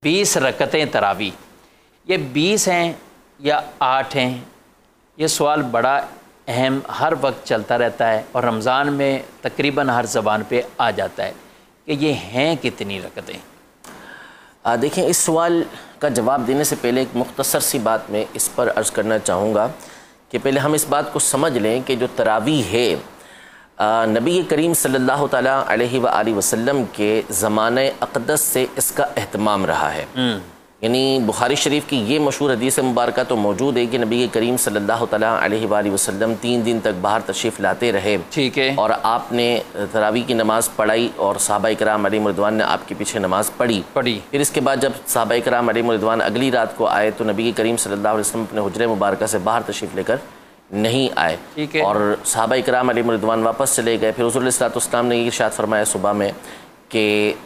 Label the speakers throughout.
Speaker 1: 20 رکعتیں تراویح، یہ 20 ہیں یا 8 ہیں؟ یہ سوال بڑا اہم ہر وقت چلتا رہتا ہے اور رمضان میں تقریباً ہر زبان پہ آ جاتا ہے کہ یہ ہیں کتنی رکعتیں؟
Speaker 2: دیکھیں، اس سوال کا جواب دینے سے پہلے ایک مختصر سی بات میں اس پر عرض کرنا چاہوں گا کہ پہلے ہم اس بات کو سمجھ لیں کہ جو تراویح ہے نبی کریم صلی اللہ تعالیٰ علیہ وآلہ وسلم کے زمانہ اقدس سے اس کا اہتمام رہا ہے۔ یعنی بخاری شریف کی یہ مشہور حدیث مبارکہ تو موجود ہے کہ نبی کریم صلی اللہ تعالیٰ علیہ وآلہ وسلم 3 دن تک باہر تشریف لاتے رہے،
Speaker 1: ٹھیک ہے،
Speaker 2: اور آپ نے تراویح کی نماز پڑھائی اور صحابہ کرام علیہم رضوان نے آپ کے پیچھے نماز پڑھی۔ پھر اس کے بعد جب صحابہ کرام علیہم رضوان اگلی رات کو آئے تو نبی کریم صلی اللہ علیہ وسلم اپنے حجرہ مبارکہ سے باہر تشریف لے کر نہیں آئے، اور صحابہ کرام علیہم رضوان واپس چلے گئے۔ پھر حضور علیہ السلام نے یہ ارشاد فرمایا صبح میں کہ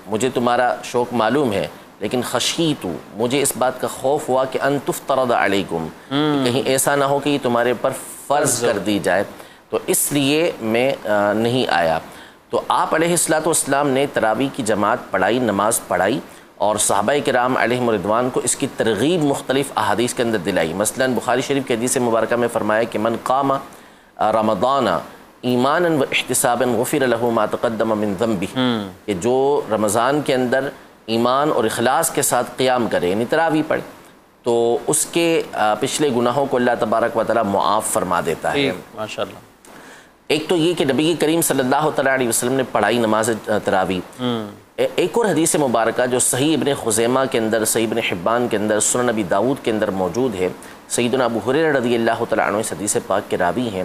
Speaker 2: مجھے تمہارا شوق معلوم ہے، لیکن خشیت، مجھے اس بات کا خوف ہوا کہ ان تفترض علیکم، کہیں ایسا نہ ہو کہ یہ تمہارے پر فرض کر دی جائے، تو اس لیے میں نہیں آیا۔ تو آپ علیہ السلام نے تراویح کی جماعت پڑھائی، نماز پڑھائی، اور صحابہ کرام علیہم رضوان کو اس کی ترغیب مختلف احادیث کے اندر دلائی۔ مثلا بخاری شریف کی حدیث مبارکہ میں فرمایا کہ من قام رمضان ایمانا و احتسابا غفر له ما تقدم من ذنبه، کہ جو رمضان کے اندر ایمان اور اخلاص کے ساتھ قیام کرے، یعنی تراویح پڑھے، تو اس کے پچھلے گناہوں کو اللہ تبارک و تعالی معاف فرما دیتا ہے۔
Speaker 1: ماشاءاللہ۔
Speaker 2: ایک تو یہ کہ نبی کریم صلی اللہ تعالیٰ علیہ وسلم نے پڑھائی نماز تراویح۔ ایک اور حدیث مبارکہ جو صحیح ابن خزیمہ کے اندر، صحیح ابن حبان کے اندر، سنن نبی داؤد کے اندر موجود ہے، سیدنا ابو ہریرہ رضی اللہ تعالیٰ عنہ اس حدیث پاک کے راوی ہیں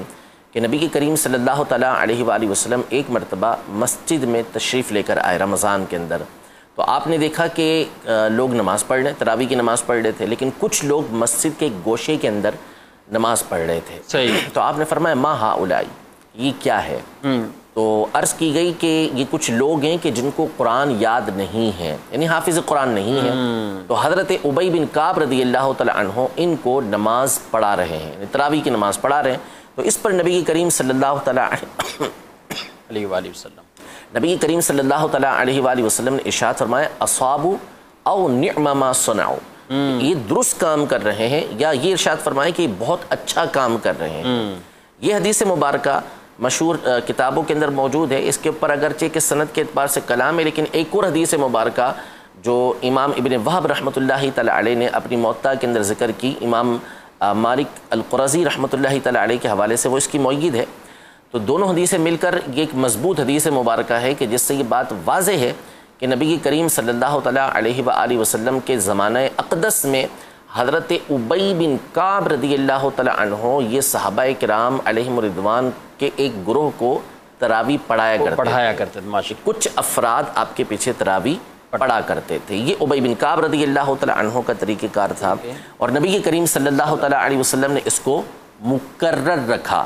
Speaker 2: کہ نبی کریم صلی اللہ تعالیٰ علیہ وآلہ وسلم ایک مرتبہ مسجد میں تشریف لے کر آئے رمضان کے اندر، تو آپ نے دیکھا کہ لوگ نماز پڑھ رہے، تراویح کی نماز پڑھ رہے تھے، لیکن کچھ لوگ مسجد کے ایک گوشے کے اندر نماز پڑھ رہے تھے۔
Speaker 1: صحیح۔
Speaker 2: تو آپ نے فرمایا ما ہؤلاء، یہ کیا ہے؟ تو عرض کی گئی کہ یہ کچھ لوگ ہیں کہ جن کو قرآن یاد نہیں ہے، یعنی حافظ قرآن نہیں ہے، تو حضرت ابی بن کعب رضی اللہ تعالیٰ عنہ ان کو نماز پڑھا رہے ہیں، تراویح کی نماز پڑھا رہے ہیں۔ تو اس پر نبی کریم صلی اللہ تعالیٰ
Speaker 1: علیہ وآلہ وسلم
Speaker 2: نبی کریم صلی اللہ تعالیٰ علیہ وآلہ وسلم نے ارشاد فرمایا اصابوا او نعم ما صنعوا، یہ درست کام کر رہے ہیں، یا یہ ارشاد فرمایا کہ یہ بہت اچھا کام کر رہے ہیں۔ یہ حدیث مبارکہ مشہور کتابوں کے اندر موجود ہے، اس کے اوپر اگرچہ کہ سند کے اعتبار سے کلام ہے، لیکن ایک اور حدیث مبارکہ جو امام ابن وہب رحمۃ اللہ تعالیٰ علیہ نے اپنی موطا کے اندر ذکر کی، امام مالک القرظی رحمۃ اللہ تعالیٰ علیہ کے حوالے سے وہ اس کی مؤید ہے، تو دونوں حدیثیں مل کر یہ ایک مضبوط حدیث مبارکہ ہے کہ جس سے یہ بات واضح ہے کہ نبی کریم صلی اللہ تعالیٰ علیہ وآلہ وسلم کے زمانہ اقدس میں حضرت ابی بن کعب رضی اللہ تعالیٰ عنہ یہ صحابہ کرام علیہم رضوان کے ایک گروہ کو تراویح پڑھایا کرتے تھے، کچھ افراد آپ کے پیچھے تراویح پڑھا کرتے تھے۔ یہ ابی بن کعب رضی اللہ تعالیٰ عنہ کا طریقہ کار تھا، اور نبی کریم صلی اللہ تعالیٰ علیہ وسلم نے اس کو مقرر رکھا،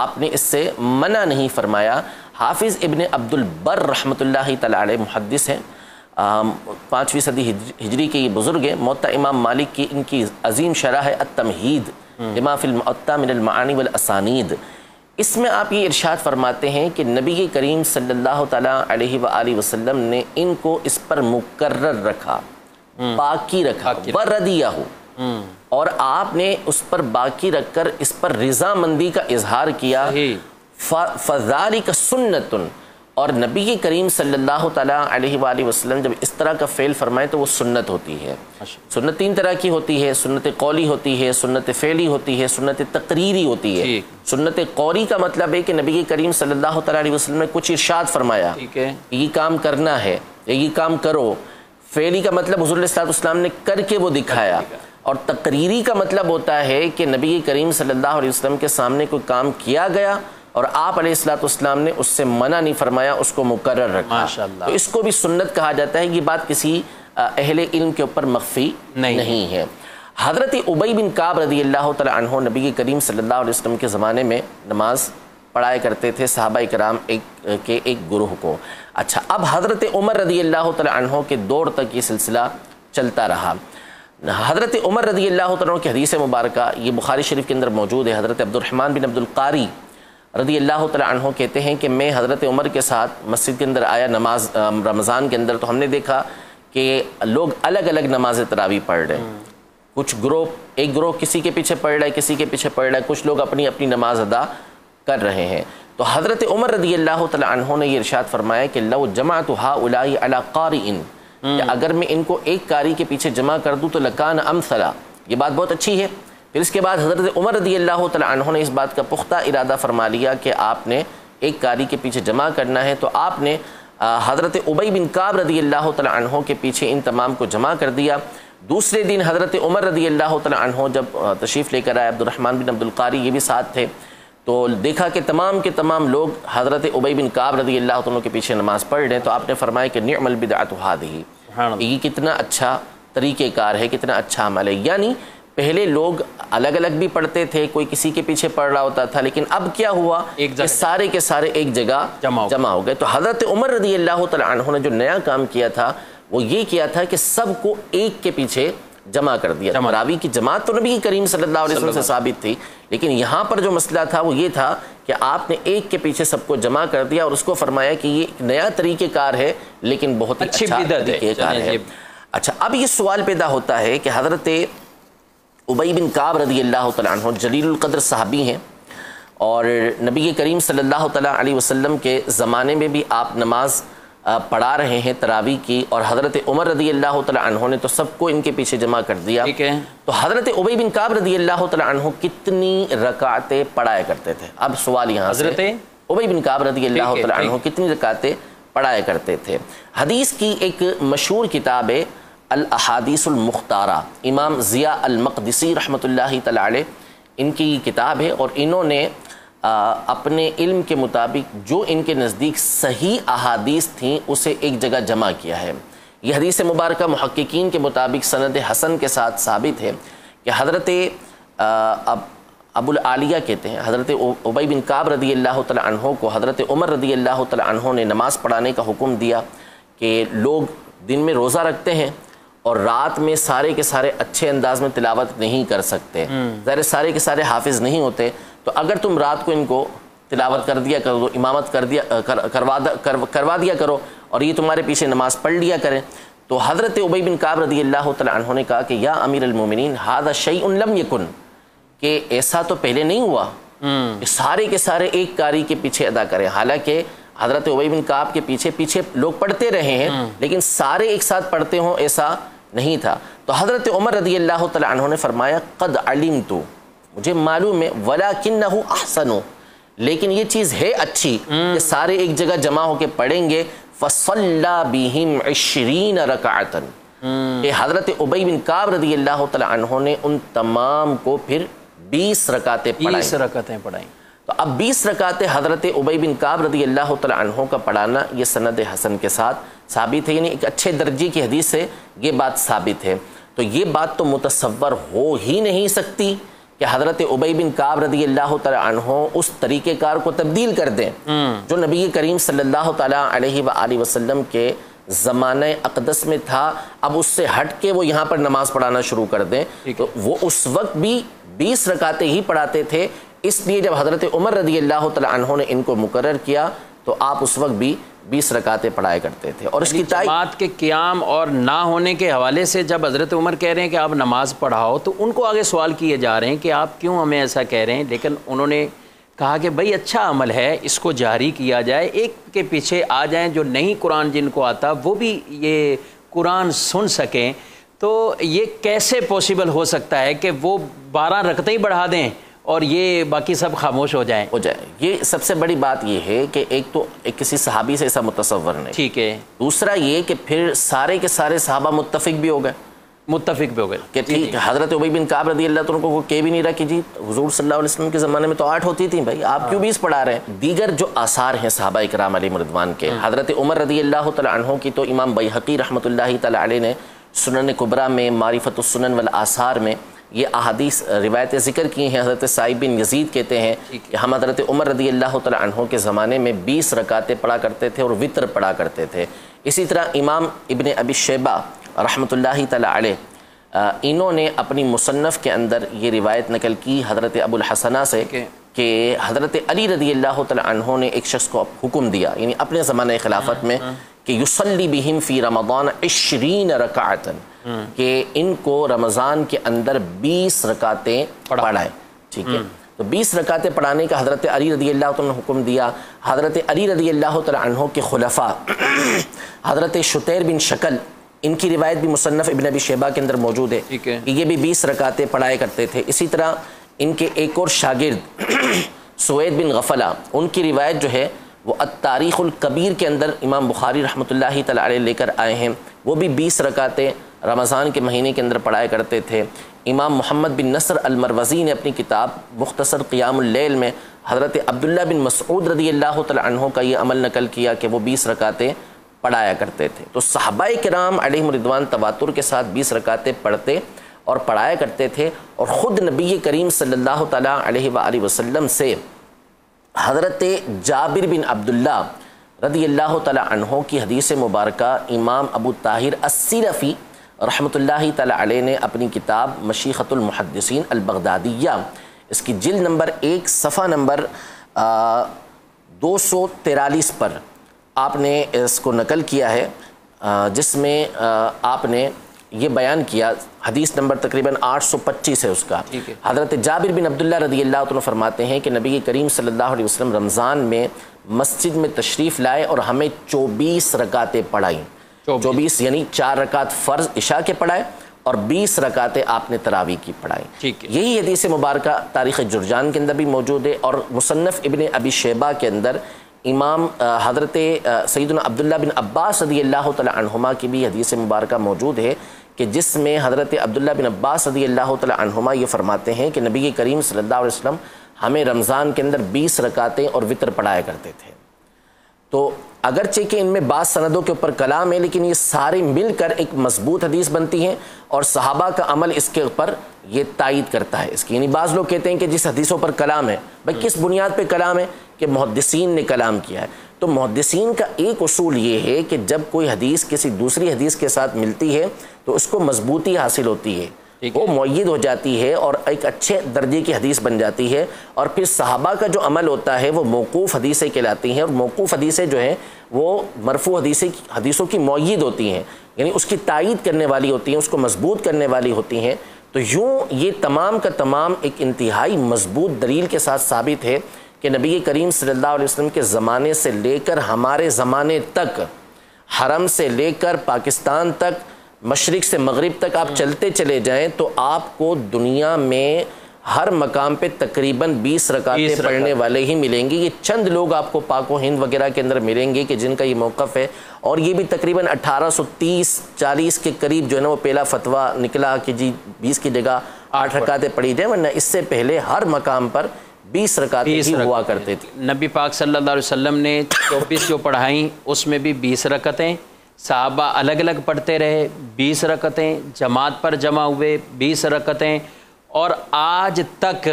Speaker 2: آپ نے اس سے منع نہیں فرمایا۔ حافظ ابن عبد البر رحمۃ اللہ تعالیٰ علیہ محدث ہیں، 5ویں صدی ہجری کے یہ بزرگ ہیں، موطا امام مالک کی ان کی عظیم شرح ہے التمہید لما فی المعطا من المعانی والاسانید، اس میں آپ یہ ارشاد فرماتے ہیں کہ نبی کریم صلی اللہ تعالیٰ علیہ وآلہ وسلم نے ان کو اس پر مقرر رکھا، باقی رکھا، وردیہ، اور آپ نے اس پر باقی رکھ کر اس پر رضامندی کا اظہار کیا، فذالک سنت، اور نبی کریم صلی اللہ تعالیٰ علیہ وآلہ وسلم جب اس طرح کا فعل فرمائے تو وہ سنت ہوتی ہے۔ سنت 3 طرح کی ہوتی ہے، سنت قولی ہوتی ہے، سنت فعلی ہوتی ہے، سنت تقریری ہوتی ہے۔ سنت قولی کا مطلب ہے کہ نبی کریم صلی اللہ تعالیٰ علیہ وسلم نے کچھ ارشاد فرمایا کہ یہ کام کرنا ہے یا یہ کام کرو، فعلی کا مطلب حضور علیہ السلام نے کر کے وہ دکھایا، اور تقریری کا مطلب ہوتا ہے کہ نبی کریم صلی اللہ علیہ وسلم کے سامنے کوئی کام کیا گیا اور آپ علیہ السلام نے اس سے منع نہیں فرمایا، اس کو مقرر رکھا، تو اس کو بھی سنت کہا جاتا ہے۔ یہ بات کسی اہل علم کے اوپر مخفی نہیں ہے۔ حضرت ابی بن کعب رضی اللہ تعالیٰ عنہ نبی کریم صلی اللہ علیہ وسلم کے زمانے میں نماز پڑھایا کرتے تھے صحابہ کرام کے ایک گروہ کو۔ اچھا، اب حضرت عمر رضی اللہ تعالیٰ عنہ کے دور تک یہ سلسلہ چلتا رہا۔ حضرت عمر رضی اللہ تعالیٰ عنہ کی حدیث مبارکہ یہ بخاری شریف کے اندر موجود ہے، حضرت عبد الرحمن بن عبد القاری رضی اللہ تعالیٰ عنہ کہتے ہیں کہ میں حضرت عمر کے ساتھ مسجد کے اندر آیا رمضان کے اندر، تو ہم نے دیکھا کہ لوگ الگ الگ نماز تراویح پڑھ رہے ہیں، کچھ گروہ، ایک گروہ کسی کے پیچھے پڑھ رہا ہے، کسی کے پیچھے پڑھ رہا ہے، کچھ لوگ اپنی اپنی نماز ادا کر رہے ہیں۔ تو حضرت عمر رضی اللہ تعالی عنہ نے یہ ارشاد فرمایا کہ لو جمعت ہؤلاء علی قارئ، کہ اگر میں ان کو ایک قاری کے پیچھے جمع کر دوں تو لکان امثلا، یہ بات بہت اچھی ہے۔ پھر اس کے بعد حضرت عمر رضی اللہ تعالی عنہ نے اس بات کا پختہ ارادہ فرما لیا کہ آپ نے ایک قاری کے پیچھے جمع کرنا ہے، تو آپ نے حضرت ابی بن کعب رضی اللہ تعالی عنہ کے پیچھے ان تمام کو جمع کر دیا۔ دوسرے دن حضرت عمر رضی اللہ تعالی عنہ جب تشریف لے کر آئے، عبد الرحمن بن عبد القاری یہ بھی ساتھ تھے، تو دیکھا کہ تمام کے تمام لوگ حضرت ابی بن کعب رضی اللہ عنہ کے پیچھے نماز پڑھ رہے ہیں، تو آپ نے فرمایا کہ نعم البدعۃ ھذہ، یہ کتنا اچھا طریقہ کار ہے، کتنا اچھا عمل ہے۔ یعنی پہلے لوگ الگ الگ بھی پڑھتے تھے، کوئی کسی کے پیچھے پڑھ رہا ہوتا تھا، لیکن اب کیا ہوا کہ سارے کے سارے ایک جگہ جمع ہو گئے۔ تو حضرت عمر رضی اللہ تعالی عنہ نے جو نیا کام کیا تھا وہ یہ کیا تھا کہ سب کو ایک کے پیچھے جمع کر دیا۔ تراویح کی جماعت تو نبی کریم صلی اللہ علیہ وسلم سے ثابت تھی، لیکن یہاں پر جو مسئلہ تھا وہ یہ تھا کہ آپ نے ایک کے پیچھے سب کو جمع کر دیا اور اس کو فرمایا کہ یہ ایک نیا طریقہ کار ہے، لیکن بہت ہی اچھا طریقہ کار ہے۔ اچھا، اب یہ سوال پیدا ہوتا ہے کہ حضرت ابی بن کعب رضی اللہ تعالی عنہ جلیل القدر صحابی ہیں، اور نبی کریم صلی اللہ تعالی علیہ وسلم کے زمانے میں بھی آپ نماز پڑھا رہے ہیں تراویح کی، اور حضرت عمر رضی اللہ تعالی عنہ نے تو سب کو ان کے پیچھے جمع کر دیا۔ تو حضرت ابی بن کعب رضی اللہ تعالی عنہ کتنی رکعتیں پڑھایا کرتے تھے؟ اب سوال یہاں سے، حضرت ابی بن کعب رضی اللہ تعالی عنہ کتنی رکعتیں پڑھایا کرتے تھے؟ حدیث کی ایک مشہور کتاب ہے الاحادیث المختارہ، امام ضیاء المقدسی رحمۃ اللہ تعالی علیہ ان کی کتاب ہے، اور انہوں نے اپنے علم کے مطابق جو ان کے نزدیک صحیح احادیث تھیں اسے ایک جگہ جمع کیا ہے۔ یہ حدیث مبارکہ محققین کے مطابق سند حسن کے ساتھ ثابت ہے کہ حضرت ابو العالیہ کہتے ہیں حضرت ابی بن کعب رضی اللہ تعالی عنہ کو حضرت عمر رضی اللہ تعالی عنہ نے نماز پڑھانے کا حکم دیا کہ لوگ دن میں روزہ رکھتے ہیں اور رات میں سارے کے سارے اچھے انداز میں تلاوت نہیں کر سکتے، ظاہر سارے کے سارے حافظ نہیں ہوتے، تو اگر تم رات کو ان کو تلاوت کر دیا کرو، امامت کروا دیا کرو، اور یہ تمہارے پیچھے نماز پڑھ لیا کریں۔ تو حضرت ابی بن کعب رضی اللہ تعالی عنہ نے کہا کہ یا امیر المومنین ھذا شیء لم یکن، کہ ایسا تو پہلے نہیں ہوا کہ سارے کے سارے ایک قاری کے پیچھے ادا کریں، حالانکہ حضرت ابی بن کعب کے پیچھے لوگ پڑھتے رہے ہیں، لیکن سارے ایک ساتھ پڑھتے ہوں ایسا نہیں تھا۔ تو حضرت عمر رضی اللہ تعالی عنہ نے فرمایا قد علمت، مجھے معلوم ہے، ولیکنہ احسن، لیکن یہ چیز ہے اچھی کہ سارے ایک جگہ جمع ہو کے پڑھیں گے۔ فصلی بہم 20 رکعۃ، کہ حضرت ابی بن کعب رضی اللہ تعالی عنہ نے ان تمام کو پھر 20 رکعتیں پڑھائیں۔ تو اب 20 رکعتیں حضرت ابی بن کعب رضی اللہ تعالی عنہ کا پڑھانا یہ سند حسن کے ساتھ ثابت ہے، یعنی ایک اچھے درجے کی حدیث سے یہ بات ثابت ہے۔ تو یہ بات تو متصور ہو ہی نہیں سکتی کہ حضرت ابی بن کعب رضی اللہ تعالی عنہ اس طریقہ کار کو تبدیل کر دیں جو نبی کریم صلی اللہ تعالی علیہ وآلہ وسلم کے زمانہ اقدس میں تھا، اب اس سے ہٹ کے وہ یہاں پر نماز پڑھانا شروع کر دیں۔ تو وہ اس وقت بھی 20 رکعتیں ہی پڑھاتے تھے، اس لیے جب حضرت عمر رضی اللہ تعالی عنہ نے ان کو مقرر کیا تو آپ اس وقت بھی 20 رکعتیں پڑھایا کرتے تھے۔ اور اس کی
Speaker 1: جماعت کے قیام اور نہ ہونے کے حوالے سے جب حضرت عمر کہہ رہے ہیں کہ آپ نماز پڑھاؤ، تو ان کو آگے سوال کیے جا رہے ہیں کہ آپ کیوں ہمیں ایسا کہہ رہے ہیں، لیکن انہوں نے کہا کہ بھائی اچھا عمل ہے، اس کو جاری کیا جائے، ایک کے پیچھے آ جائیں، جو نہیں قرآن جن کو آتا وہ بھی یہ قرآن سن سکیں۔ تو یہ کیسے پوسیبل ہو سکتا ہے کہ وہ 12 رکعتیں ہی بڑھا دیں اور یہ باقی سب خاموش ہو جائیں؟
Speaker 2: یہ سب سے بڑی بات یہ ہے کہ ایک تو کسی صحابی سے ایسا متصور نہیں، ٹھیک ہے، دوسرا یہ کہ پھر سارے کے سارے صحابہ متفق بھی ہو گئے کہ ٹھیک حضرت ابی بن کعب رضی اللہ عنہ کو کہہ بھی نہیں رہا کہ جی حضور صلی اللہ علیہ وسلم کے زمانے میں تو 8 ہوتی تھیں، بھائی آپ کیوں 20 پڑھا رہے ہیں؟ دیگر جو آثار ہیں صحابہ کرام علیہم رضوان کے، حضرت عمر رضی اللہ تعالی عنہ کی تو امام بیہقی رحمۃ اللہ تعالی علیہ نے سنن کبریٰ میں معرفت السنن والآثار میں یہ احادیث روایتیں ذکر کی ہیں۔ حضرت سعید بن یزید کہتے ہیں کہ ہم حضرت عمر رضی اللہ تعالی عنہ کے زمانے میں 20 رکعتیں پڑھا کرتے تھے اور وطر پڑھا کرتے تھے۔ اسی طرح امام ابن ابی شیبہ رحمۃ اللہ تعالی علیہ انہوں نے اپنی مصنف کے اندر یہ روایت نقل کی حضرت ابو الحسنہ سے کہ حضرت علی رضی اللہ تعالی عنہ نے ایک شخص کو حکم دیا، یعنی اپنے زمانہ خلافت میں، کہ یصلی بہم فی رمضان 20 رکعتن، کہ ان کو رمضان کے اندر 20 رکعتیں پڑھائیں، ٹھیک ہے۔ تو 20 رکعتیں پڑھانے کا حضرت علی رضی اللہ تعالیٰ نے حکم دیا۔ حضرت علی رضی اللہ تعالیٰ عنہ کے خلفاء حضرت شتیر بن شکل، ان کی روایت بھی مصنف ابن ابی شیبہ کے اندر موجود ہے کہ یہ بھی 20 رکعتیں پڑھایا کرتے تھے۔ اسی طرح ان کے ایک اور شاگرد سوید بن غفلہ، ان کی روایت جو ہے وہ التاریخ الکبیر کے اندر امام بخاری رحمۃ اللہ تعالی علیہ لے کر آئے ہیں، وہ بھی 20 رکعتیں رمضان کے مہینے کے اندر پڑھایا کرتے تھے۔ امام محمد بن نصر المروزی نے اپنی کتاب مختصر قیام اللیل میں حضرت عبداللہ بن مسعود رضی اللہ تعالی عنہ کا یہ عمل نقل کیا کہ وہ 20 رکعتیں پڑھایا کرتے تھے۔ تو صحابہ کرام علیہم رضوان تواتر کے ساتھ 20 رکعتیں پڑھتے اور پڑھایا کرتے تھے، اور خود نبی کریم صلی اللہ تعالیٰ علیہ وآلہ وسلم سے حضرت جابر بن عبداللہ رضی اللہ تعالیٰ عنہ کی حدیث مبارکہ امام ابو طاہر السیرفی رحمۃ اللہ تعالیٰ علیہ نے اپنی کتاب مشیخۃ المحدثین البغدادیہ، اس کی جلد نمبر 1 صفحہ نمبر 243 پر آپ نے اس کو نقل کیا ہے، جس میں آپ نے یہ بیان کیا، حدیث نمبر تقریباً 825 ہے اس کا۔ حضرت جابر بن عبداللہ رضی اللہ عنہ فرماتے ہیں کہ نبی کریم صلی اللہ علیہ وسلم رمضان میں مسجد میں تشریف لائے اور ہمیں 24 رکعتیں پڑھائیں۔ 24 یعنی 4 رکعت فرض عشاء کے پڑھائے اور 20 رکعتیں آپ نے تراویح کی پڑھائیں۔ یہی حدیث مبارکہ تاریخ جرجان کے اندر بھی موجود ہے، اور مصنف ابن ابی شیبہ کے اندر امام حضرت سیدنا عبداللہ بن عباس رضی اللہ تعالی عنہما کی بھی حدیث مبارکہ موجود ہے، کہ جس میں حضرت عبداللہ بن عباس رضی اللہ تعالی عنہما یہ فرماتے ہیں کہ نبی کریم صلی اللہ علیہ وسلم ہمیں رمضان کے اندر 20 رکعتیں اور وتر پڑھایا کرتے تھے۔ تو اگرچہ کہ ان میں بعض سندوں کے اوپر کلام ہے، لیکن یہ سارے مل کر ایک مضبوط حدیث بنتی ہیں، اور صحابہ کا عمل اس کے اوپر یہ تائید کرتا ہے اس کی۔ یعنی بعض لوگ کہتے ہیں کہ جس حدیثوں پر کلام ہے، بھائی کس بنیاد پہ کلام ہے؟ کہ محدثین نے کلام کیا ہے۔ تو محدثین کا ایک اصول یہ ہے کہ جب کوئی حدیث کسی دوسری حدیث کے ساتھ ملتی ہے تو اس کو مضبوطی حاصل ہوتی ہے، وہ مؤید ہو جاتی ہے اور ایک اچھے درجے کی حدیث بن جاتی ہے، اور پھر صحابہ کا جو عمل ہوتا ہے وہ موقوف حدیثیں کہلاتی ہیں، اور موقوف حدیثیں جو ہیں وہ مرفوع حدیثوں کی مؤید ہوتی ہیں، یعنی اس کی تائید کرنے والی ہوتی ہیں، اس کو مضبوط کرنے والی ہوتی ہیں۔ تو یوں یہ تمام کا تمام ایک انتہائی مضبوط دلیل کے ساتھ ثابت ہے کہ نبی کریم صلی اللہ علیہ وسلم کے زمانے سے لے کر ہمارے زمانے تک، حرم سے لے کر پاکستان تک، مشرق سے مغرب تک آپ چلتے چلے جائیں تو آپ کو دنیا میں ہر مقام پہ تقریباً 20 رکعتیں پڑھنے والے ہی ملیں گے۔ یہ چند لوگ آپ کو پاک و ہند وغیرہ کے اندر ملیں گے کہ جن کا یہ موقف ہے، اور یہ بھی تقریباً 1830-40 کے قریب جو ہے نا وہ پہلا فتویٰ نکلا کہ جی 20 کی جگہ 8 رکعتیں پڑھی جائیں، ورنہ اس سے پہلے ہر مقام پر 20 رکعتیں ہی ہوا کرتے تھے۔
Speaker 1: نبی پاک صلی اللہ علیہ وسلم نے 24 جو پڑھائیں اس میں بھی 20 رکعتیں، صحابہ الگ الگ پڑھتے رہے 20 رکعتیں، جماعت پر جمع ہوئے 20 رکعتیں، اور آج تک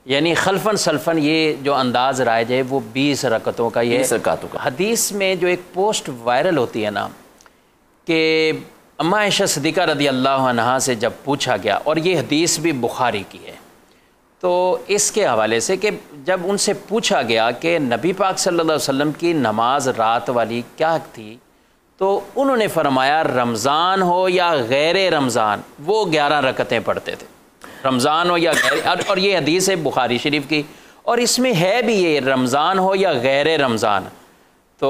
Speaker 1: یعنی خلفاً سلفاً یہ جو انداز رائج ہے وہ 20 رکعتوں کا یہ حدیث میں جو ایک پوسٹ وائرل ہوتی ہے نا کہ اماں عائشہ صدیقہ رضی اللہ عنہا سے جب پوچھا گیا، اور یہ حدیث بھی بخاری کی ہے، تو اس کے حوالے سے کہ جب ان سے پوچھا گیا کہ نبی پاک صلی اللہ علیہ وسلم کی نماز رات والی کیا تھی، تو انہوں نے فرمایا رمضان ہو یا غیر رمضان وہ 11 رکعتیں پڑھتے تھے، رمضان ہو یا غیر، اور یہ حدیث ہے بخاری شریف کی، اور اس میں ہے بھی یہ رمضان ہو یا غیر رمضان۔ تو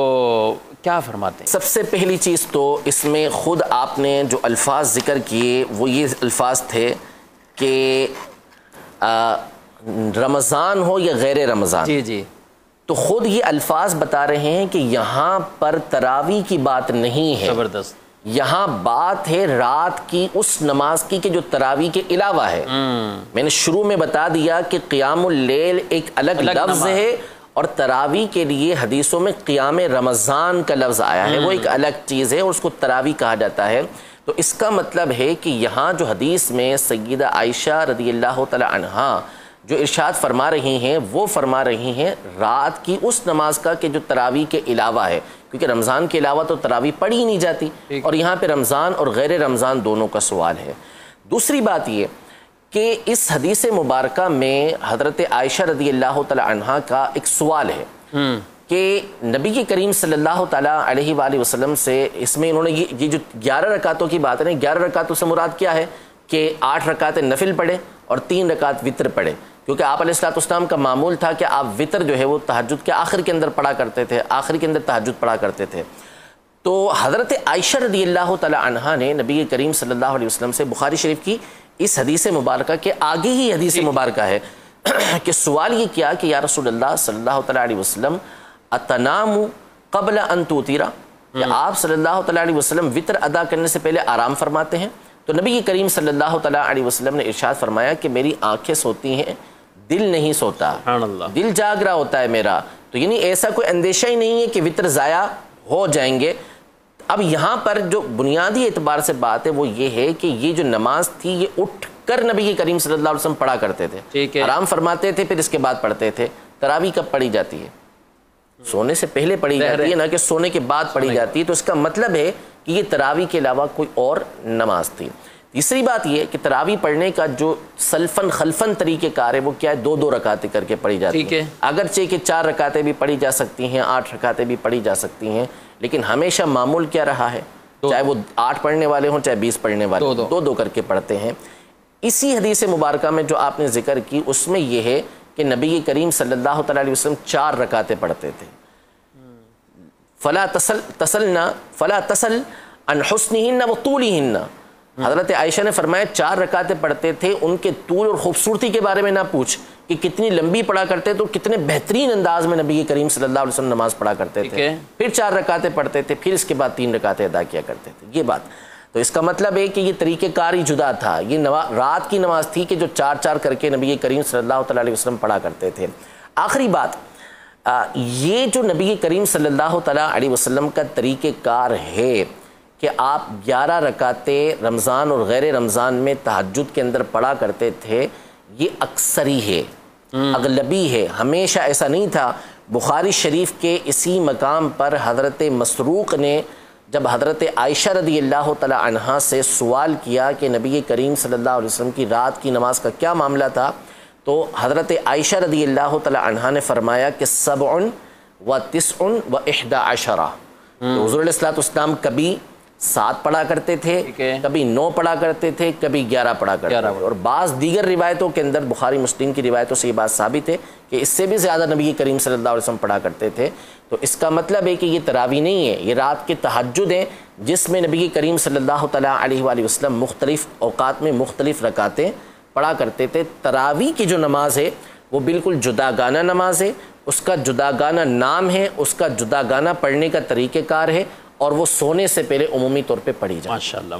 Speaker 1: کیا فرماتے ہیں؟
Speaker 2: سب سے پہلی چیز تو اس میں خود آپ نے جو الفاظ ذکر کیے وہ یہ الفاظ تھے کہ رمضان ہو یا غیر رمضان،
Speaker 1: جی جی،
Speaker 2: تو خود یہ الفاظ بتا رہے ہیں کہ یہاں پر تراویح کی بات نہیں ہے،
Speaker 1: زبردست،
Speaker 2: یہاں بات ہے رات کی اس نماز کی کہ جو تراویح کے علاوہ ہے۔ میں نے شروع میں بتا دیا کہ قیام اللیل ایک الگ لفظ ہے، اور تراویح کے لیے حدیثوں میں قیام رمضان کا لفظ آیا ہے، وہ ایک الگ چیز ہے اور اس کو تراویح کہا جاتا ہے۔ تو اس کا مطلب ہے کہ یہاں جو حدیث میں سیدہ عائشہ رضی اللہ تعالی عنہا جو ارشاد فرما رہی ہیں وہ فرما رہی ہیں رات کی اس نماز کا کہ جو تراویح کے علاوہ ہے، کیونکہ رمضان کے علاوہ تو تراویح پڑھی ہی نہیں جاتی، اور یہاں پہ رمضان اور غیر رمضان دونوں کا سوال ہے۔ دوسری بات یہ کہ اس حدیث مبارکہ میں حضرت عائشہ رضی اللہ تعالی عنہا کا ایک سوال ہے کہ نبی کریم صلی اللہ تعالیٰ علیہ وآلہ وسلم سے اس میں انہوں نے یہ جو 11 رکعتوں کی بات ہے نا، 11 رکعتوں سے مراد کیا ہے کہ 8 رکعتیں نفل پڑھے اور 3 رکعت وطر پڑھے، کیونکہ آپ علیہ الصلوۃ والسلام کا معمول تھا کہ آپ وطر جو ہے وہ تہجد کے آخر کے اندر پڑھا کرتے تھے، آخر کے اندر تہجد پڑھا کرتے تھے۔ تو حضرت عائشہ رضی اللہ تعالی عنہا نے نبی کریم صلی اللہ علیہ وسلم سے بخاری شریف کی اس حدیث مبارکہ کے آگے ہی حدیث مبارکہ ہے کہ سوال یہ کیا کہ یا رسول اللہ صلی اللہ تعالی علیہ وسلم اتنام قبل ان توتیرا، کہ آپ صلی اللہ تعالی علیہ وسلم وطر ادا کرنے سے پہلے آرام فرماتے ہیں؟ تو نبی کریم صلی اللہ تعالی علیہ وسلم نے ارشاد فرمایا کہ میری آنکھیں سوتی ہیں، دل نہیں سوتا، دل جاگ رہا ہوتا ہے میرا، تو یعنی ایسا کوئی اندیشہ ہی نہیں ہے کہ وطر ضائع ہو جائیں گے۔ اب یہاں پر جو بنیادی اعتبار سے بات ہے وہ یہ ہے کہ یہ جو نماز تھی یہ اٹھ کر نبی کریم صلی اللہ علیہ وسلم پڑھا کرتے تھے، آرام فرماتے تھے، پھر اس کے بعد پڑھتے تھے۔ تراویح کب پڑھی جاتی ہے؟ سونے سے پہلے پڑھی جاتی ہے، نہ کہ سونے کے بعد پڑھی جاتی ہے، تو اس کا مطلب ہے کہ یہ تراویح کے علاوہ کوئی اور نماز تھی۔ تیسری بات یہ کہ تراویح پڑھنے کا جو سلفن خلفن طریقہ کار ہے وہ کیا ہے، 2 رکعتیں کر کے پڑھی جاتی ہیں، اگرچہ کہ 4 رکعتیں بھی پڑھی جا سکتی ہیں، 8 رکعتیں بھی پڑھی جا سکتی ہیں، لیکن ہمیشہ معمول کیا رہا ہے، چاہے وہ 8 پڑھنے والے ہوں چاہے 20 پڑھنے والے ہوں، 2 کر کے پڑھتے ہیں۔ اسی حدیث مبارکہ میں جو آپ نے ذکر کی اس میں یہ ہے کہ نبی کریم صلی اللہ تعالی علیہ وسلم 4 رکعتیں پڑھتے تھے۔ فلا تسل عن حسنہن و طولہن، حضرت عائشہ نے فرمایا 4 رکعتیں پڑھتے تھے، ان کے طول اور خوبصورتی کے بارے میں نہ پوچھ کہ کتنی لمبی پڑھا کرتے تو کتنے بہترین انداز میں نبی کریم صلی اللہ علیہ وسلم نماز پڑھا کرتے تھے، پھر 4 رکعتیں پڑھتے تھے، پھر اس کے بعد 3 رکعتیں ادا کیا کرتے تھے۔ یہ بات تو اس کا مطلب ہے کہ یہ طریقہ کار ہی جدا تھا، یہ رات کی نماز تھی کہ جو 4 کر کے نبی کریم صلی اللہ تعالی علیہ وسلم پڑھا کرتے تھے۔ آخری بات، یہ جو نبی کریم صلی اللہ تعالی علیہ وسلم کا طریقہ کار ہے کہ آپ 11 رکعتیں رمضان اور غیر رمضان میں تہجد کے اندر پڑھا کرتے تھے، یہ اکثری ہے، اغلبی ہے، ہمیشہ ایسا نہیں تھا۔ بخاری شریف کے اسی مقام پر حضرت مسروق نے جب حضرت عائشہ رضی اللہ تعالی عنہا سے سوال کیا کہ نبی کریم صلی اللہ علیہ وسلم کی رات کی نماز کا کیا معاملہ تھا، تو حضرت عائشہ رضی اللہ تعالی عنہا نے فرمایا کہ 7 و 9 و 11، تو حضور علیہ الصلوۃ والسلام کبھی 7 پڑھا کرتے تھے، کبھی 9 پڑھا کرتے تھے، کبھی 11 پڑھا کرتے تھے، اور بعض دیگر روایتوں کے اندر بخاری مسلم کی روایتوں سے یہ بات ثابت ہے کہ اس سے بھی زیادہ نبی کریم صلی اللہ علیہ وسلم پڑھا کرتے تھے۔ تو اس کا مطلب ہے کہ یہ تراویح نہیں ہے، یہ رات کے تہجد ہیں جس میں نبی کریم صلی اللہ تعالیٰ علیہ وآلہ وسلم مختلف اوقات میں مختلف رکعتیں پڑھا کرتے تھے۔ تراویح کی جو نماز ہے وہ بالکل جداگانہ نماز ہے، اس کا جداگانہ نام ہے، اس کا جداگانہ پڑھنے کا طریقہ کار ہے، اور وہ سونے سے پہلے عمومی طور پہ پڑھی جائے۔
Speaker 1: ماشاءاللہ۔